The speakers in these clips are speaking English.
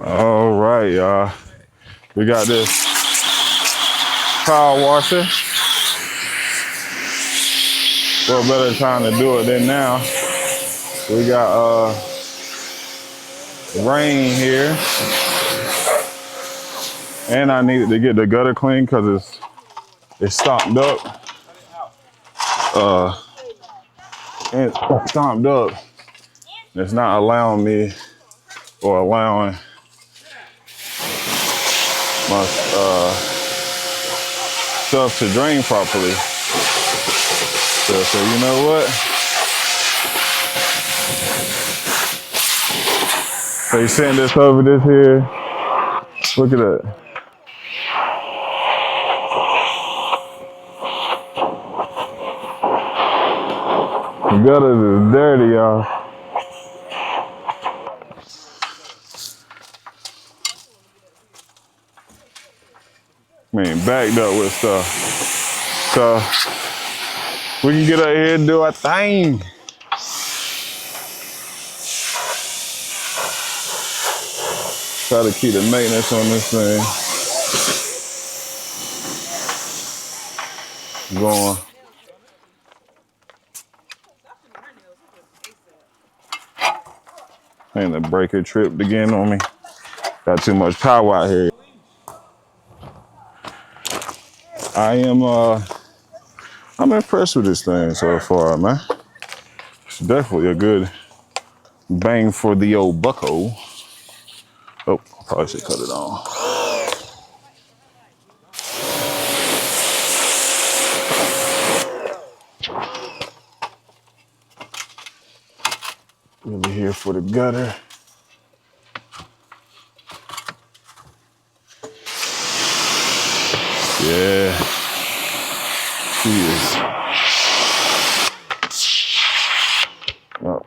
All right, y'all. We got this power washer. What better time to do it than now? We got rain here, and I needed to get the gutter clean because it's stomped up. And it's stomped up. It's not allowing me or allowing my stuff to drain properly. So you know what? They sent this over this here. Look at that. The gutters is dirty, y'all. I mean, backed up with stuff. So we can get out here and do our thing. Try to keep the maintenance on this thing going. And the breaker tripped again on me. Got too much power out here. I'm impressed with this thing so far, man. It's definitely a good bang for the old bucko. Oh, probably should cut it on. Really here for the gutter. Yeah. She is. Oh.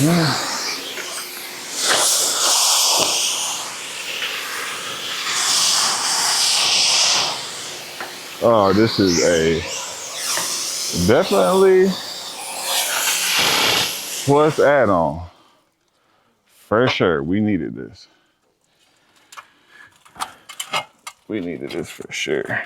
Yeah. Oh, this is a definitely plus add-on. For sure, we needed this. We needed this for sure.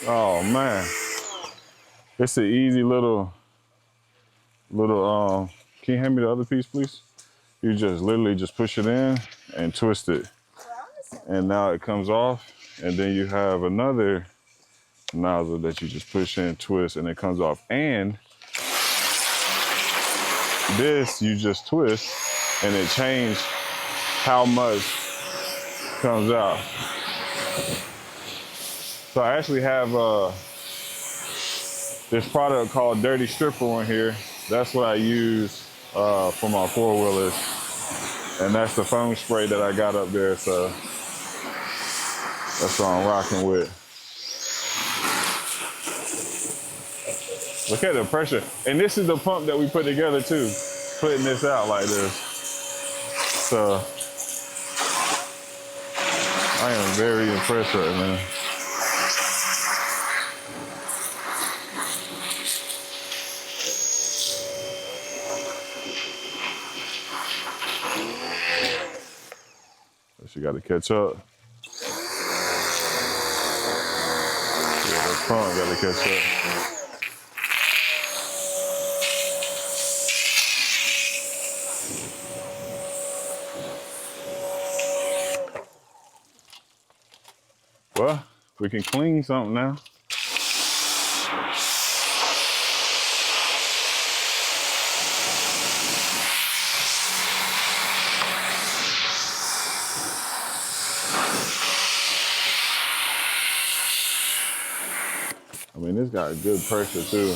Oh man, it's an easy little. Can you hand me the other piece, please? You just literally just push it in and twist it, and now it comes off. And then you have another nozzle that you just push in, twist, and it comes off. And this you just twist, and it changes how much comes out. So I actually have this product called Dirty Stripper on here. That's what I use for my four-wheelers. And that's the foam spray that I got up there, so that's what I'm rocking with. Look at the pressure. And this is the pump that we put together too, putting this out like this. So I am very impressed right now. She got to catch up. Yeah, that pump got to catch up. Well, we can clean something now. I mean, this got good pressure too.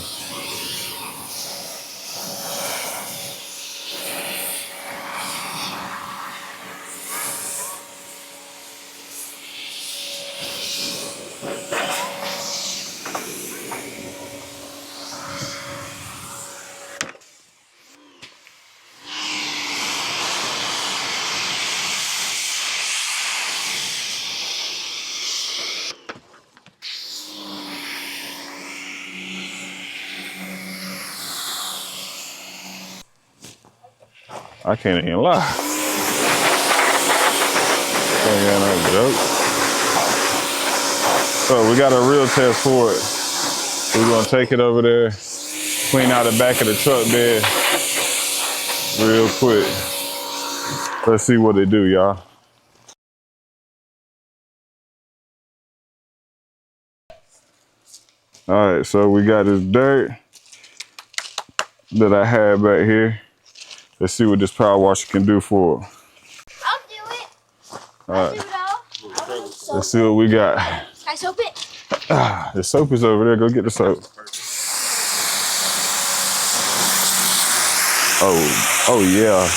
I can't even lie. Ain't got no joke. So we got a real test for it. We're gonna take it over there, clean out the back of the truck bed real quick. Let's see what they do, y'all. All right, so we got this dirt that I had back here. Let's see what this power washer can do for it. I'll do it. All right. Let's see what we got. Can I soap it? The soap is over there. Go get the soap. Oh yeah.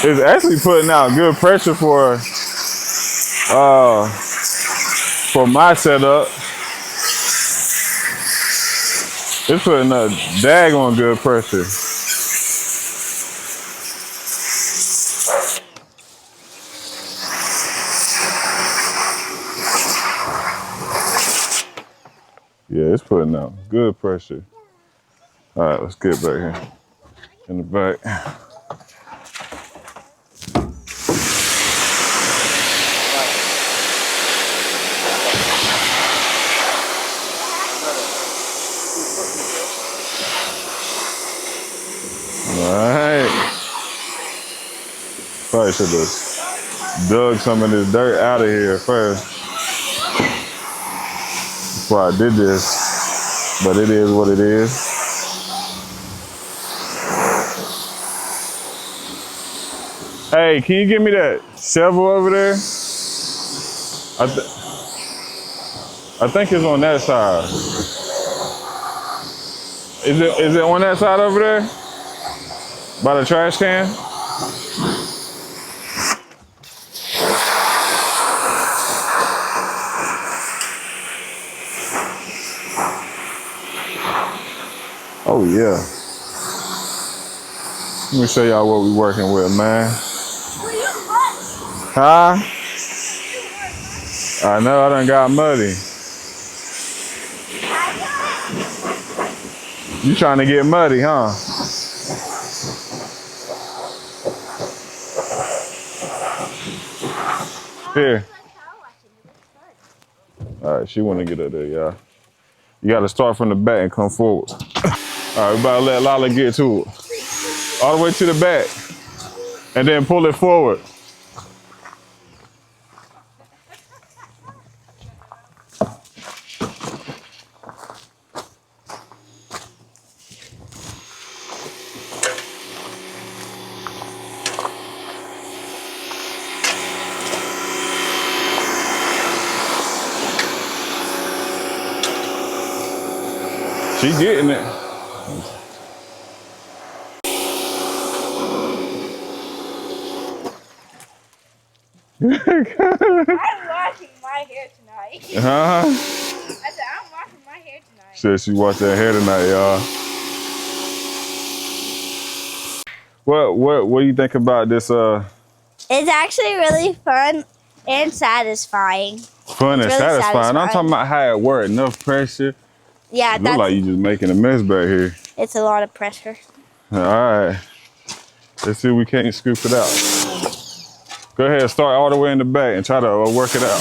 It's actually putting out good pressure for my setup. It's putting a daggone good pressure. Yeah, it's putting out good pressure. All right, let's get back here in the back. Alright. Probably should have dug some of this dirt out of here first before I did this. But it is what it is. Hey, can you give me that shovel over there? I think it's on that side. Is it on that side over there? By the trash can? Oh yeah. Let me show y'all what we working with, man. Huh? I know I done got muddy. You trying to get muddy, huh? Here. All right, she want to get up there, y'all. You got to start from the back and come forward. All right, we about to let Lala get to it. All the way to the back. And then pull it forward. She getting it. I'm washing my hair tonight. Huh? I said, I'm washing my hair tonight. Said she washed her hair tonight, y'all. What do you think about this? It's actually really fun and satisfying. Fun and really satisfying. I'm talking about how it worked. Enough pressure. Yeah, It look like you just making a mess back here. It's a lot of pressure. All right. Let's see if we can't scoop it out. Go ahead, start all the way in the back and try to work it out.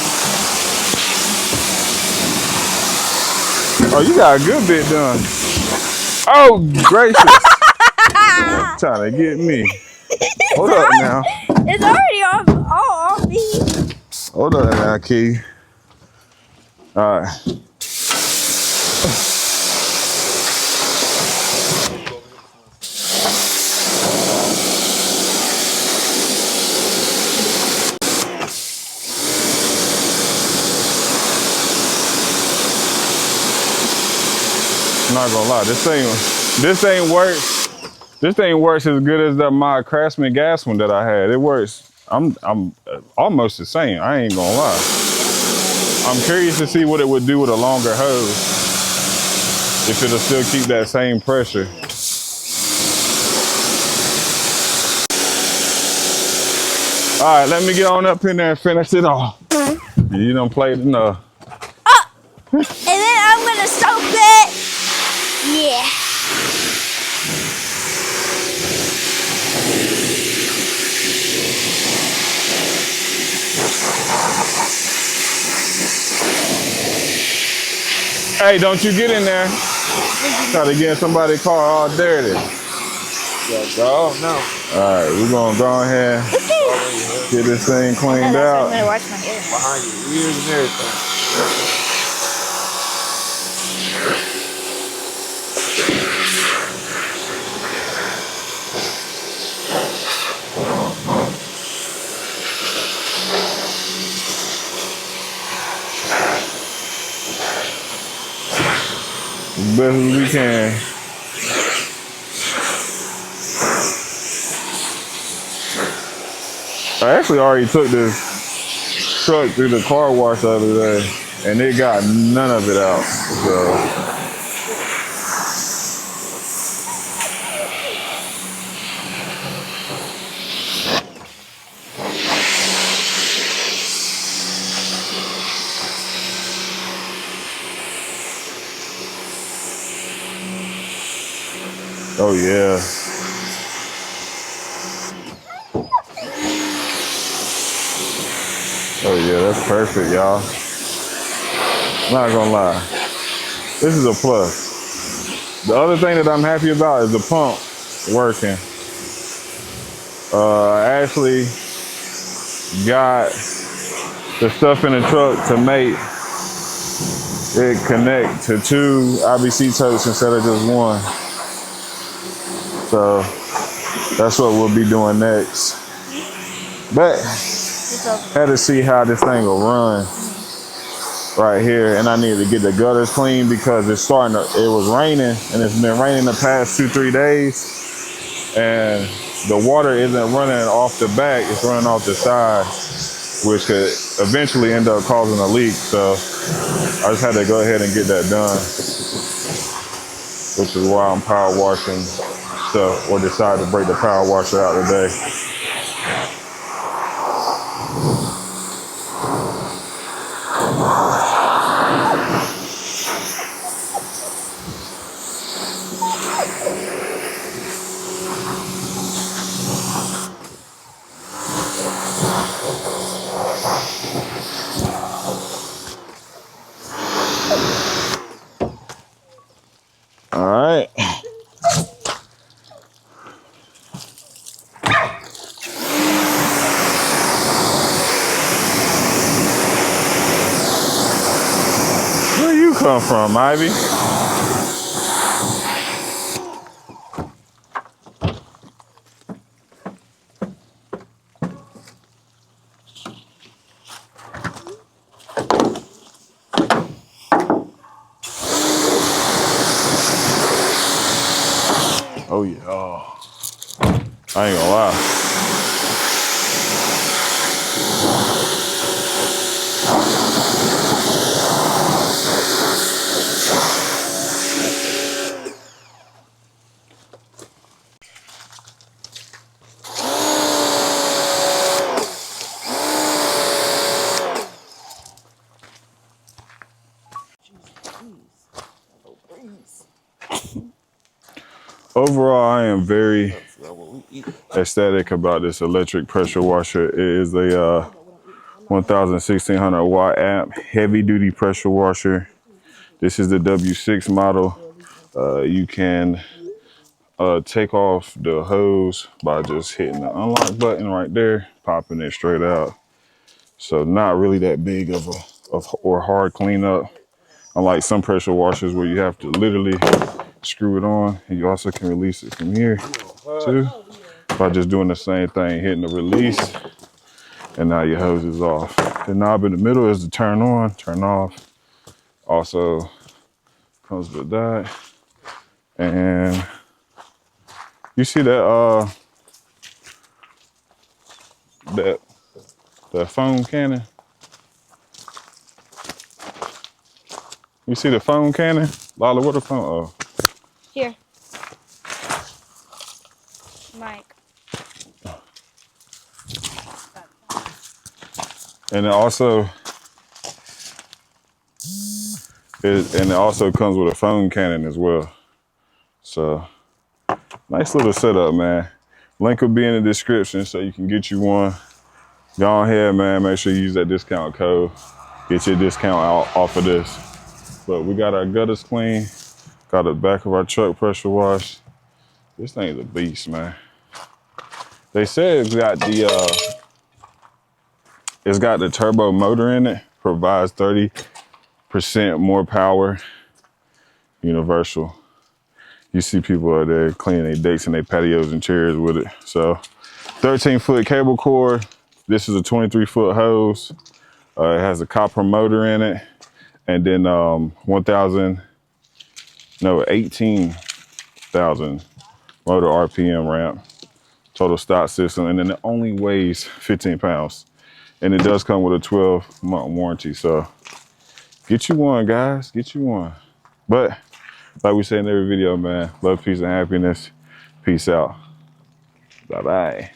Oh, you got a good bit done. Oh, gracious. Trying to get me. Hold up now. It's already off me. Hold up now, Key. All right. Not gonna lie, this thing works as good as my Craftsman gas one that I had. It works. I'm almost the same. I ain't gonna lie. I'm curious to see what it would do with a longer hose. If it'll still keep that same pressure. All right, let me get on up in there and finish it off. You done played enough. Oh, and then I'm gonna soak it. Yeah. Hey, don't you get in there. Try to get somebody's car all dirty. Oh, no. All right, we're gonna go ahead and get this thing cleaned out. I'm gonna wash my hair. Behind your ears and everything. As best as we can. I actually already took this truck through the car wash the other day, and it got none of it out. So. Oh yeah. Oh yeah, that's perfect, y'all. Not gonna lie. This is a plus. The other thing that I'm happy about is the pump working. I actually got the stuff in the truck to make it connect to 2 IBC totes instead of just 1. So that's what we'll be doing next. But had to see how this thing will run right here, and I need to get the gutters clean because it was raining, and it's been raining the past 2-3 days, and the water isn't running off the back, it's running off the side, which could eventually end up causing a leak. So I just had to go ahead and get that done, which is why I'm power washing stuff, or decided to break the power washer out today. All right. Where you come from, Ivy? Oh yeah. Oh. I ain't gonna lie. Overall, I am very ecstatic about this electric pressure washer. It is a 1,1600 watt amp heavy duty pressure washer. This is the W6 model. You can take off the hose by just hitting the unlock button right there, popping it straight out. So not really that big of or hard cleanup. Unlike some pressure washers where you have to literally screw it on, and you also can release it from here too by just doing the same thing, hitting the release, and now your hose is off. The knob in the middle is the turn on, turn off. Also comes with that. And you see that that foam cannon? You see the foam cannon? Lala, what the foam? Oh. Here. Mike. And it also comes with a foam cannon as well. So nice little setup, man. Link will be in the description so you can get you one. Go ahead, man. Make sure you use that discount code. Get your discount out off of this. But we got our gutters clean. Got the back of our truck pressure washed. This thing's a beast, man. They said it's got the turbo motor in it. Provides 30% more power. Universal. You see people out there cleaning their decks and their patios and chairs with it. So 13-foot cable cord. This is a 23-foot hose. It has a copper motor in it. And then 18,000 motor RPM ramp. Total stock system. And then it only weighs 15 pounds. And it does come with a 12-month warranty. So get you one, guys. Get you one. But like we say in every video, man, love, peace, and happiness. Peace out. Bye-bye.